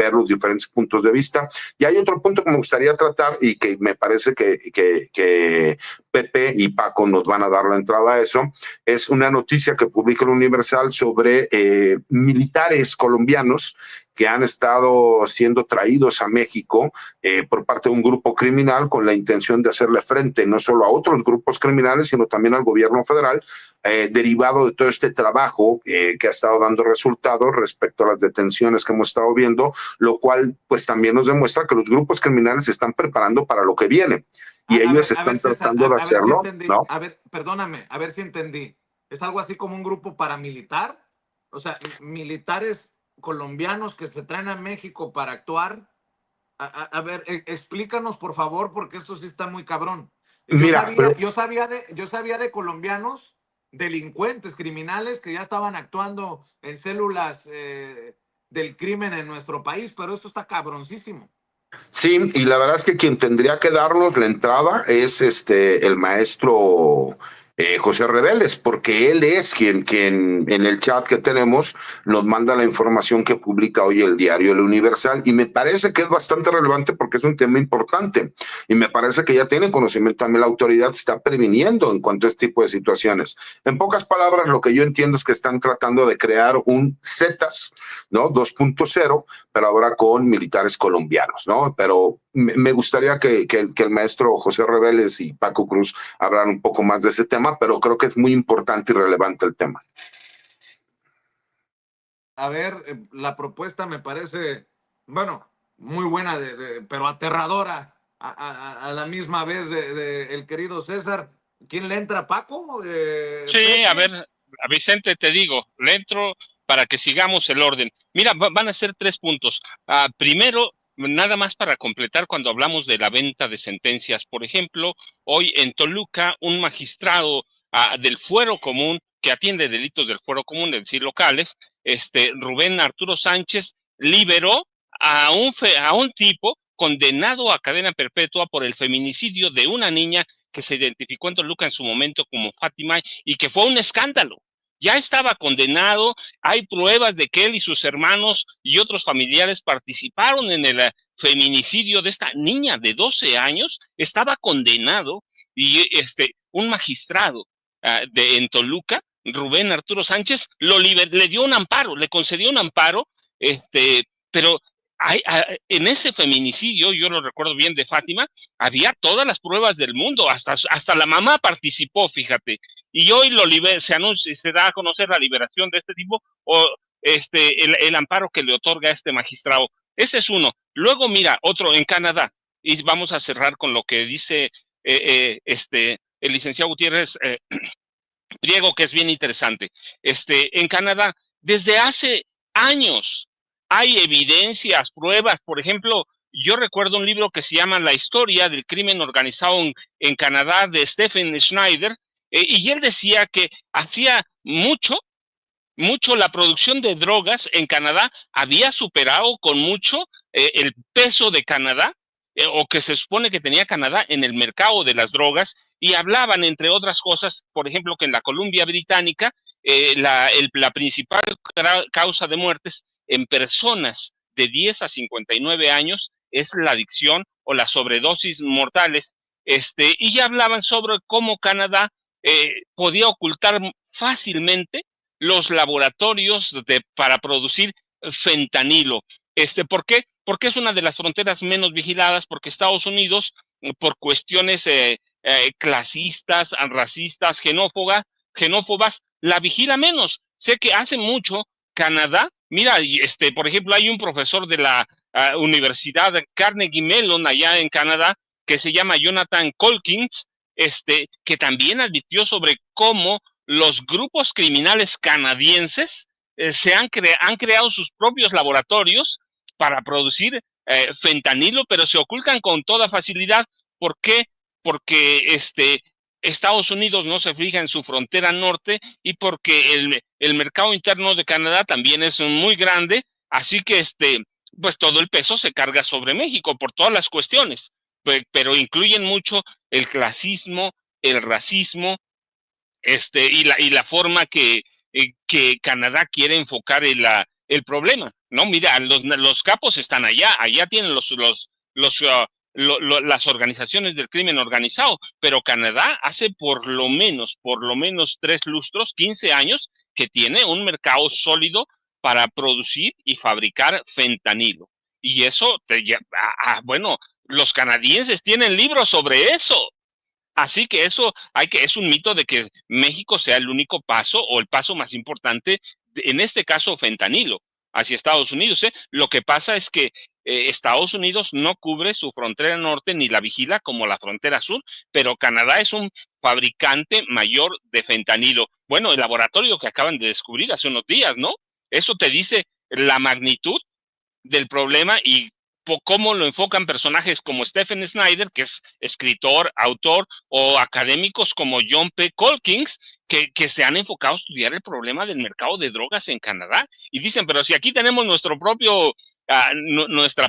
ver los diferentes puntos de vista. Y hay otro punto que me gustaría tratar y que me parece que Pepe y Paco nos van a dar la entrada a eso. Es una noticia que publica el Universal sobre militares colombianos que han estado siendo traídos a México por parte de un grupo criminal con la intención de hacerle frente no solo a otros grupos criminales, sino también al gobierno federal, derivado de todo este trabajo que ha estado dando resultados respecto a las detenciones que hemos estado viendo, lo cual pues también nos demuestra que los grupos criminales se están preparando para lo que viene. Y ellos están tratando de hacerlo, ¿no? A ver, perdóname, a ver si entendí. ¿Es algo así como un grupo paramilitar? O sea, militares colombianos que se traen a México para actuar. A ver, explícanos, por favor, porque esto sí está muy cabrón. Yo sabía de colombianos, delincuentes, criminales, que ya estaban actuando en células del crimen en nuestro país, pero esto está cabroncísimo. Sí, y la verdad es que quien tendría que darnos la entrada es el maestro José Reveles, porque él es quien en el chat que tenemos nos manda la información que publica hoy el diario El Universal, y me parece que es bastante relevante porque es un tema importante, y me parece que ya tiene conocimiento también la autoridad, está previniendo en cuanto a este tipo de situaciones. En pocas palabras, lo que yo entiendo es que están tratando de crear un Zetas, ¿no? 2.0, pero ahora con militares colombianos, ¿no? Pero me gustaría que el maestro José Reveles y Paco Cruz hablaran un poco más de ese tema, pero creo que es muy importante y relevante el tema. A ver, la propuesta me parece, bueno, muy buena, pero aterradora a la misma vez de el querido César. ¿Quién le entra, Paco? Sí, Pepe. A ver, a Vicente, te digo, le entro para que sigamos el orden. Mira, van a ser 3 puntos. Primero, nada más para completar cuando hablamos de la venta de sentencias. Por ejemplo, hoy en Toluca, un magistrado del Fuero Común, que atiende delitos del Fuero Común, es decir, locales, Rubén Arturo Sánchez, liberó a un tipo condenado a cadena perpetua por el feminicidio de una niña que se identificó en Toluca en su momento como Fátima y que fue un escándalo. Ya estaba condenado, hay pruebas de que él y sus hermanos y otros familiares participaron en el feminicidio de esta niña de 12 años, estaba condenado, y un magistrado en Toluca, Rubén Arturo Sánchez, le dio un amparo, le concedió un amparo, pero en ese feminicidio, yo lo recuerdo bien, de Fátima, había todas las pruebas del mundo, hasta la mamá participó, fíjate, y hoy se da a conocer la liberación de este tipo, o el amparo que le otorga a este magistrado. Ese es uno. Luego, mira, otro en Canadá, y vamos a cerrar con lo que dice el licenciado Gutiérrez Priego, que es bien interesante. En Canadá, desde hace años, hay evidencias, pruebas. Por ejemplo, yo recuerdo un libro que se llama La historia del crimen organizado en Canadá, de Stephen Schneider, y él decía que hacía mucho la producción de drogas en Canadá había superado con mucho el peso de Canadá, o que se supone que tenía Canadá en el mercado de las drogas, y hablaban, entre otras cosas, por ejemplo, que en la Columbia Británica la principal causa de muertes en personas de 10 a 59 años es la adicción o las sobredosis mortales, y ya hablaban sobre cómo Canadá podía ocultar fácilmente los laboratorios para producir fentanilo. ¿Por qué? Porque es una de las fronteras menos vigiladas, porque Estados Unidos, por cuestiones clasistas, racistas, xenófobas, la vigila menos. Sé que hace mucho Canadá, mira, por ejemplo, hay un profesor de la Universidad Carnegie Mellon allá en Canadá que se llama Jonathan Colkins, que también advirtió sobre cómo los grupos criminales canadienses han creado sus propios laboratorios para producir fentanilo, pero se ocultan con toda facilidad. ¿Por qué? Porque Estados Unidos no se fija en su frontera norte, y porque el mercado interno de Canadá también es muy grande, así que pues todo el peso se carga sobre México por todas las cuestiones, pero incluyen mucho el clasismo, el racismo, y la forma que Canadá quiere enfocar el problema. No, mira, los capos están allá tienen las organizaciones del crimen organizado, pero Canadá hace por lo menos 3 lustros, 15 años, que tiene un mercado sólido para producir y fabricar fentanilo. Y eso, bueno, los canadienses tienen libros sobre eso. Así que eso es un mito de que México sea el único paso o el paso más importante, en este caso fentanilo, hacia Estados Unidos. Lo que pasa es que Estados Unidos no cubre su frontera norte ni la vigila como la frontera sur, pero Canadá es un fabricante mayor de fentanilo. Bueno, el laboratorio que acaban de descubrir hace unos días, ¿no? Eso te dice la magnitud del problema y cómo lo enfocan personajes como Stephen Snyder, que es escritor, autor, o académicos como John P. Calkins, que se han enfocado a estudiar el problema del mercado de drogas en Canadá. Y dicen, pero si aquí tenemos nuestra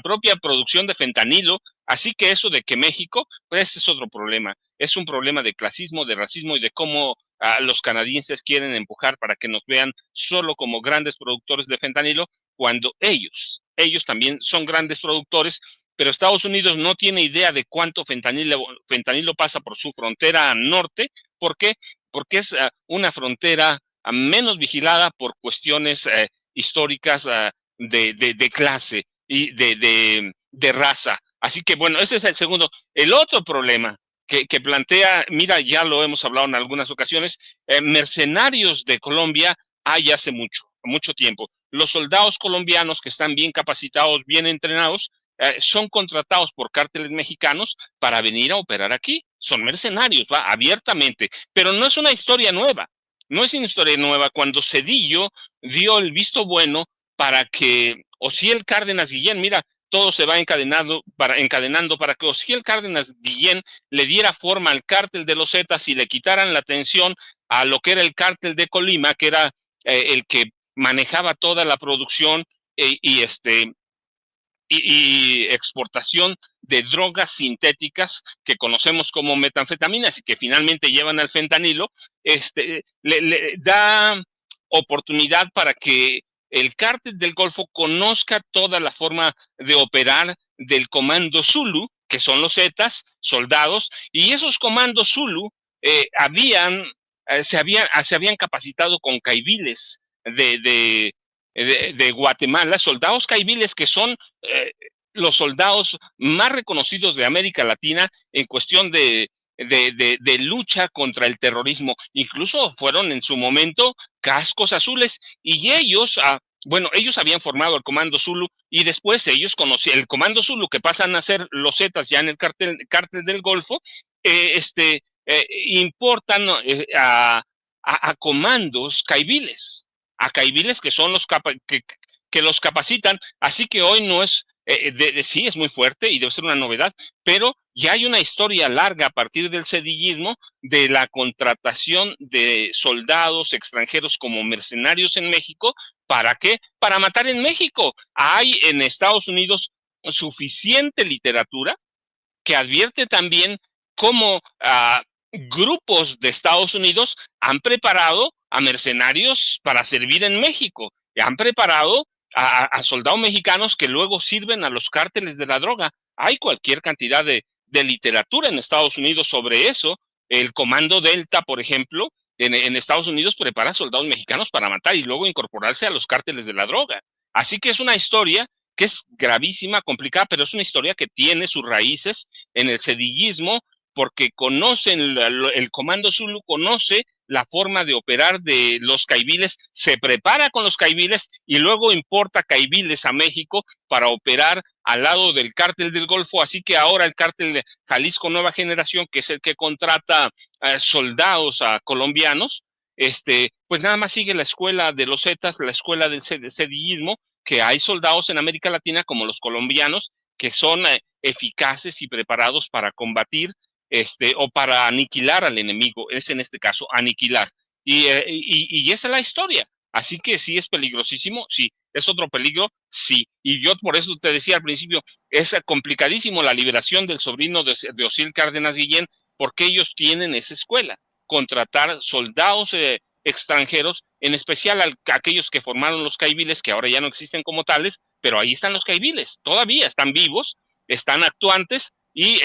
propia producción de fentanilo, así que eso de que México, pues ese es otro problema. Es un problema de clasismo, de racismo y de cómo los canadienses quieren empujar para que nos vean solo como grandes productores de fentanilo, cuando ellos también son grandes productores, pero Estados Unidos no tiene idea de cuánto fentanilo pasa por su frontera norte. ¿Por qué? Porque es una frontera menos vigilada por cuestiones históricas de clase y de raza. Así que bueno, ese es el segundo. El otro problema que plantea, mira, ya lo hemos hablado en algunas ocasiones, mercenarios de Colombia hay hace mucho tiempo. Los soldados colombianos que están bien capacitados, bien entrenados, son contratados por cárteles mexicanos para venir a operar aquí. Son mercenarios, abiertamente. Pero no es una historia nueva. No es una historia nueva. Cuando Zedillo dio el visto bueno para que Osiel Cárdenas Guillén, mira, todo se va encadenando para que Osiel Cárdenas Guillén le diera forma al cártel de los Zetas y le quitaran la atención a lo que era el cártel de Colima, que era el que manejaba toda la producción y exportación de drogas sintéticas que conocemos como metanfetaminas y que finalmente llevan al fentanilo. Le da oportunidad para que el cártel del Golfo conozca toda la forma de operar del comando Zulu, que son los Zetas, soldados, y esos comandos Zulu se habían capacitado con caiviles de Guatemala, soldados caiviles que son los soldados más reconocidos de América Latina en cuestión de lucha contra el terrorismo. Incluso fueron en su momento cascos azules y ellos, bueno, ellos habían formado el Comando Zulu y después ellos conocían el Comando Zulu, que pasan a ser los Zetas ya en el cártel del Golfo, importan a comandos caiviles, que son los que los capacitan. Así que hoy no es, sí es muy fuerte y debe ser una novedad, pero ya hay una historia larga a partir del cedillismo de la contratación de soldados extranjeros como mercenarios en México. ¿Para qué? Para matar en México. Hay en Estados Unidos suficiente literatura que advierte también cómo grupos de Estados Unidos han preparado a mercenarios para servir en México, y han preparado a soldados mexicanos que luego sirven a los cárteles de la droga. Hay cualquier cantidad de literatura en Estados Unidos sobre eso. El Comando Delta, por ejemplo, en Estados Unidos prepara soldados mexicanos para matar y luego incorporarse a los cárteles de la droga. Así que es una historia que es gravísima, complicada, pero es una historia que tiene sus raíces en el cedillismo, porque conocen el Comando Zulu, conoce la forma de operar de los caiviles, se prepara con los caiviles y luego importa caiviles a México para operar al lado del cártel del Golfo. Así que ahora el cártel de Jalisco Nueva Generación, que es el que contrata soldados colombianos, pues nada más sigue la escuela de los Zetas, la escuela del cedillismo, que hay soldados en América Latina como los colombianos que son eficaces y preparados para combatir o para aniquilar al enemigo, es en este caso aniquilar. Y esa es la historia. Así que sí es peligrosísimo, sí. ¿Es otro peligro? Sí. Y yo por eso te decía al principio, es complicadísimo la liberación del sobrino de Osiel Cárdenas Guillén, porque ellos tienen esa escuela, contratar soldados extranjeros, en especial aquellos que formaron los caiviles, que ahora ya no existen como tales, pero ahí están los caiviles, todavía están vivos, están actuantes, y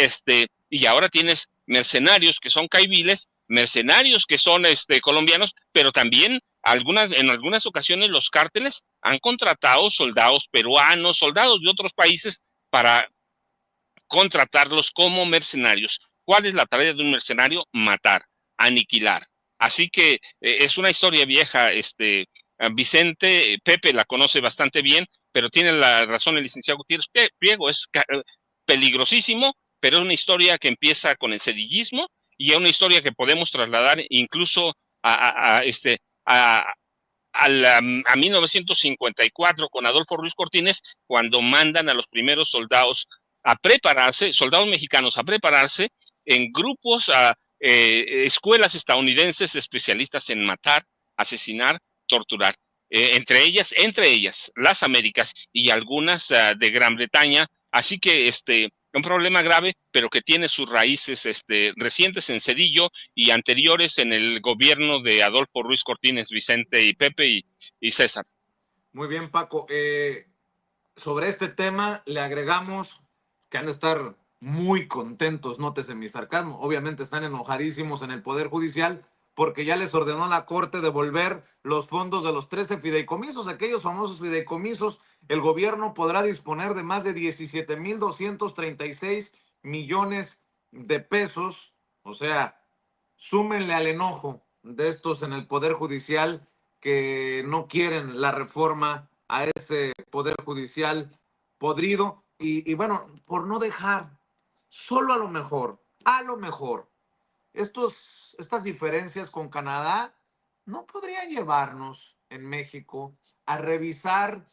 ahora tienes mercenarios que son caiviles, mercenarios que son colombianos, pero también en algunas ocasiones los cárteles han contratado soldados peruanos, soldados de otros países para contratarlos como mercenarios. ¿Cuál es la tarea de un mercenario? Matar, aniquilar. Así que es una historia vieja, Vicente, Pepe la conoce bastante bien, pero tiene la razón el licenciado Gutiérrez Priego, es peligrosísimo, pero es una historia que empieza con el sedillismo y es una historia que podemos trasladar incluso a 1954 con Adolfo Ruiz Cortines, cuando mandan a los primeros soldados a prepararse, soldados mexicanos a prepararse en grupos, a escuelas estadounidenses especialistas en matar, asesinar, torturar. Entre ellas, las Américas y algunas de Gran Bretaña. Así que un problema grave, pero que tiene sus raíces recientes en Cedillo y anteriores en el gobierno de Adolfo Ruiz Cortines, Vicente y Pepe y César. Muy bien, Paco. Sobre este tema le agregamos que han de estar muy contentos, nótese mi sarcasmo. Obviamente están enojadísimos en el Poder Judicial porque ya les ordenó la Corte devolver los fondos de los 13 fideicomisos, aquellos famosos fideicomisos. El gobierno podrá disponer de más de 17,236 millones de pesos. O sea, súmenle al enojo de estos en el Poder Judicial que no quieren la reforma a ese Poder Judicial podrido. Y bueno, por no dejar, solo a lo mejor, estas diferencias con Canadá no podrían llevarnos en México a revisar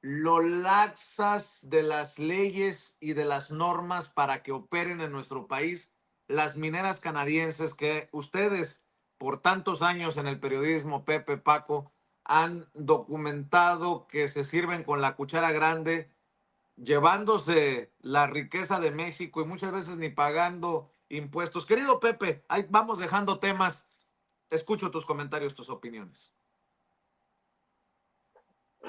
lo laxas de las leyes y de las normas para que operen en nuestro país las mineras canadienses que ustedes por tantos años en el periodismo, Pepe, Paco, han documentado que se sirven con la cuchara grande, llevándose la riqueza de México y muchas veces ni pagando impuestos. Querido Pepe, ahí vamos dejando temas. Escucho tus comentarios, tus opiniones.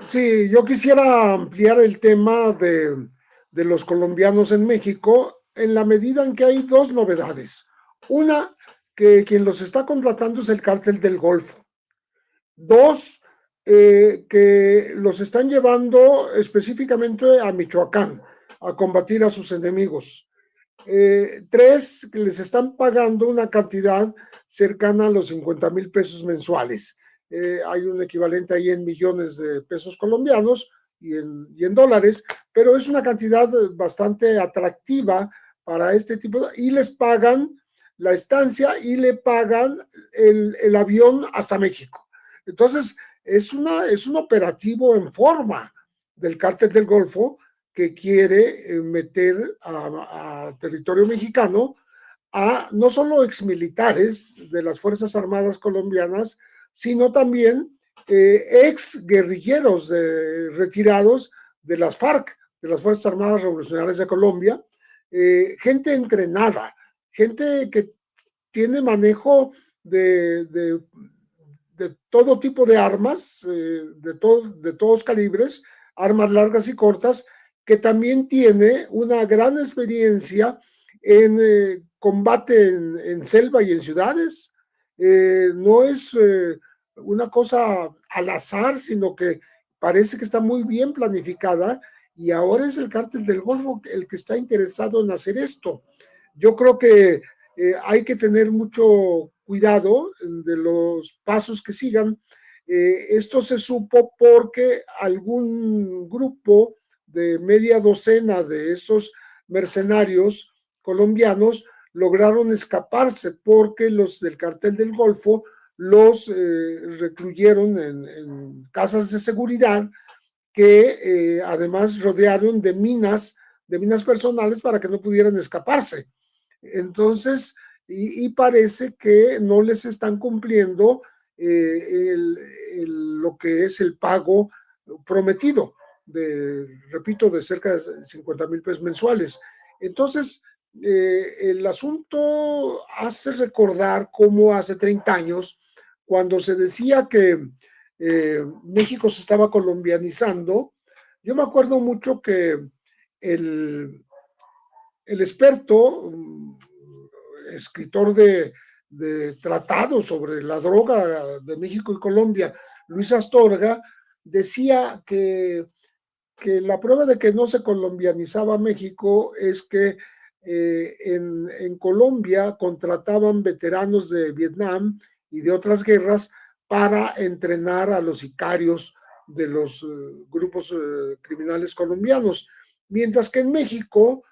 Sí, yo quisiera ampliar el tema de los colombianos en México en la medida en que hay dos novedades. Una, que quien los está contratando es el cártel del Golfo. Dos, que los están llevando específicamente a Michoacán a combatir a sus enemigos. Tres, que les están pagando una cantidad cercana a los 50,000 pesos mensuales. Hay un equivalente ahí en millones de pesos colombianos y en dólares, pero es una cantidad bastante atractiva para este tipo y les pagan la estancia y le pagan el avión hasta México. Entonces, es un operativo en forma del cártel del Golfo que quiere meter a territorio mexicano a no solo exmilitares de las Fuerzas Armadas colombianas, sino también ex guerrilleros retirados de las FARC, de las Fuerzas Armadas Revolucionarias de Colombia, gente entrenada, gente que tiene manejo de todo tipo de armas, de todos calibres, armas largas y cortas, que también tiene una gran experiencia en combate en selva y en ciudades. No es una cosa al azar, sino que parece que está muy bien planificada y ahora es el cártel del Golfo el que está interesado en hacer esto. Yo creo que hay que tener mucho cuidado de los pasos que sigan. Esto se supo porque algún grupo de media docena de estos mercenarios colombianos lograron escaparse porque los del cartel del Golfo los recluyeron en casas de seguridad que además rodearon de minas personales para que no pudieran escaparse. Entonces, y parece que no les están cumpliendo lo que es el pago prometido, repito, de cerca de 50,000 pesos mensuales. Entonces, el asunto hace recordar cómo hace 30 años, cuando se decía que México se estaba colombianizando, yo me acuerdo mucho que el experto, escritor de tratados sobre la droga de México y Colombia, Luis Astorga, decía que la prueba de que no se colombianizaba México es que en Colombia contrataban veteranos de Vietnam y de otras guerras para entrenar a los sicarios de los grupos criminales colombianos, mientras que en México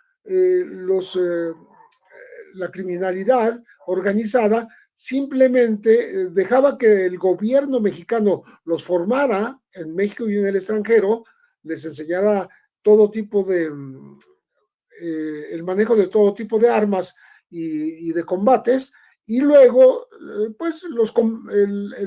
la criminalidad organizada simplemente dejaba que el gobierno mexicano los formara en México y en el extranjero, les enseñara todo tipo de el manejo de todo tipo de armas y de combates, y luego pues el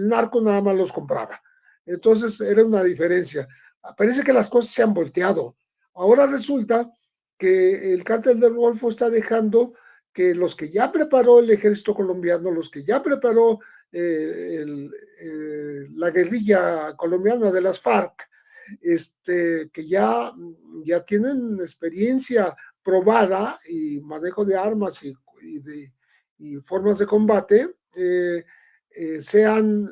narco nada más los compraba. Entonces era una diferencia. Parece que las cosas se han volteado. Ahora resulta que el cártel del Golfo está dejando que los que ya preparó el ejército colombiano, los que ya preparó la guerrilla colombiana de las FARC, que ya tienen experiencia probada y manejo de armas y formas de combate, sean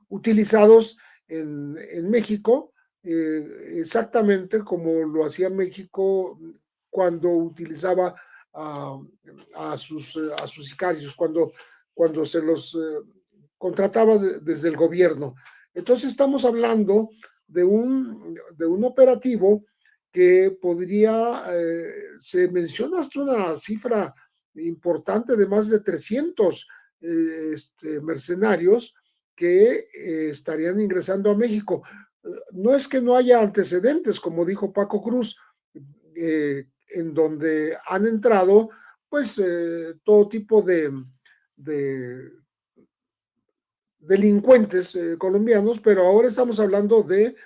utilizados en México, exactamente como lo hacía México cuando utilizaba a sus sicarios, cuando se los contrataba desde el gobierno. Entonces estamos hablando de un operativo que podría, se menciona hasta una cifra importante de más de 300 mercenarios que estarían ingresando a México. No es que no haya antecedentes, como dijo Paco Cruz, en donde han entrado pues todo tipo de delincuentes colombianos, pero ahora estamos hablando de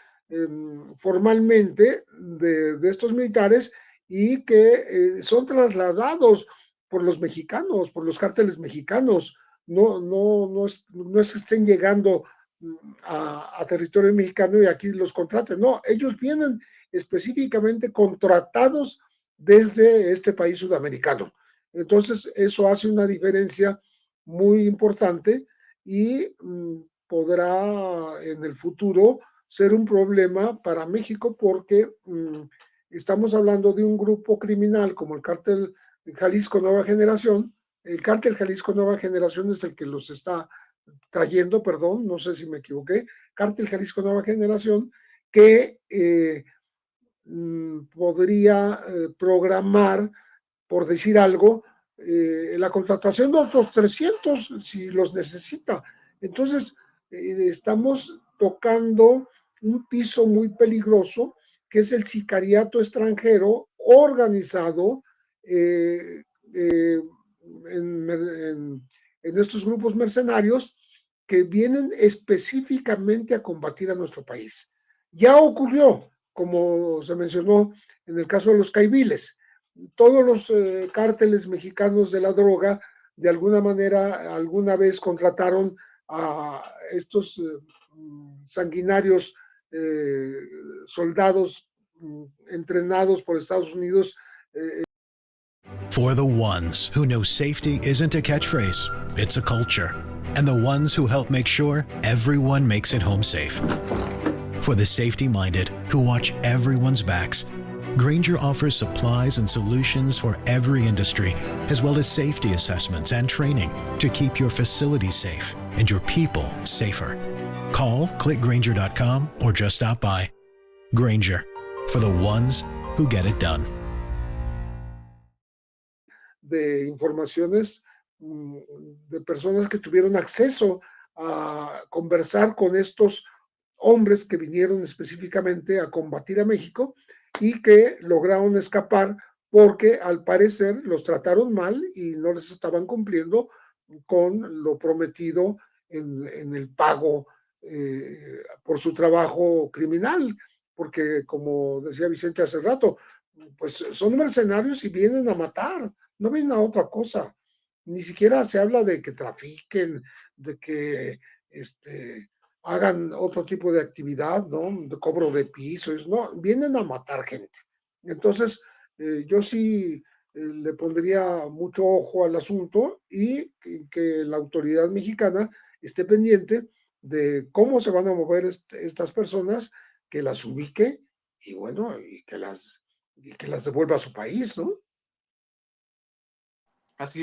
formalmente de estos militares y que son trasladados por los mexicanos, por los cárteles mexicanos. No es que estén llegando a territorio mexicano y aquí los contraten. No, ellos vienen específicamente contratados desde este país sudamericano. Entonces, eso hace una diferencia muy importante y podrá en el futuro ser un problema para México porque estamos hablando de un grupo criminal como el cártel Jalisco Nueva Generación. El cártel Jalisco Nueva Generación es el que los está trayendo, perdón, no sé si me equivoqué, cártel Jalisco Nueva Generación, que podría programar, por decir algo, la contratación de otros 300 si los necesita. Entonces, estamos tocando un piso muy peligroso, que es el sicariato extranjero organizado en estos grupos mercenarios que vienen específicamente a combatir a nuestro país. Ya ocurrió, como se mencionó en el caso de los caiviles. Todos los cárteles mexicanos de la droga, de alguna manera, alguna vez contrataron a estos sanguinarios soldados entrenados por Estados Unidos. For the ones who know safety isn't a catchphrase, it's a culture. And the ones who help make sure everyone makes it home safe. For the safety-minded who watch everyone's backs, Grainger offers supplies and solutions for every industry, as well as safety assessments and training to keep your facilities safe and your people safer. Call, click Grainger.com, or just stop by. Grainger, for the ones who get it done. De informaciones de personas que tuvieron acceso a conversar con estos hombres que vinieron específicamente a combatir a México y que lograron escapar porque al parecer los trataron mal y no les estaban cumpliendo con lo prometido en el pago por su trabajo criminal, porque como decía Vicente hace rato, pues son mercenarios y vienen a matar, no vienen a otra cosa. Ni siquiera se habla de que trafiquen de que hagan otro tipo de actividad, ¿no? De cobro de pisos, no, vienen a matar gente. Entonces, yo sí le pondría mucho ojo al asunto y que la autoridad mexicana esté pendiente de cómo se van a mover estas personas, que las ubique y bueno, y que las devuelva a su país, ¿no? Así es.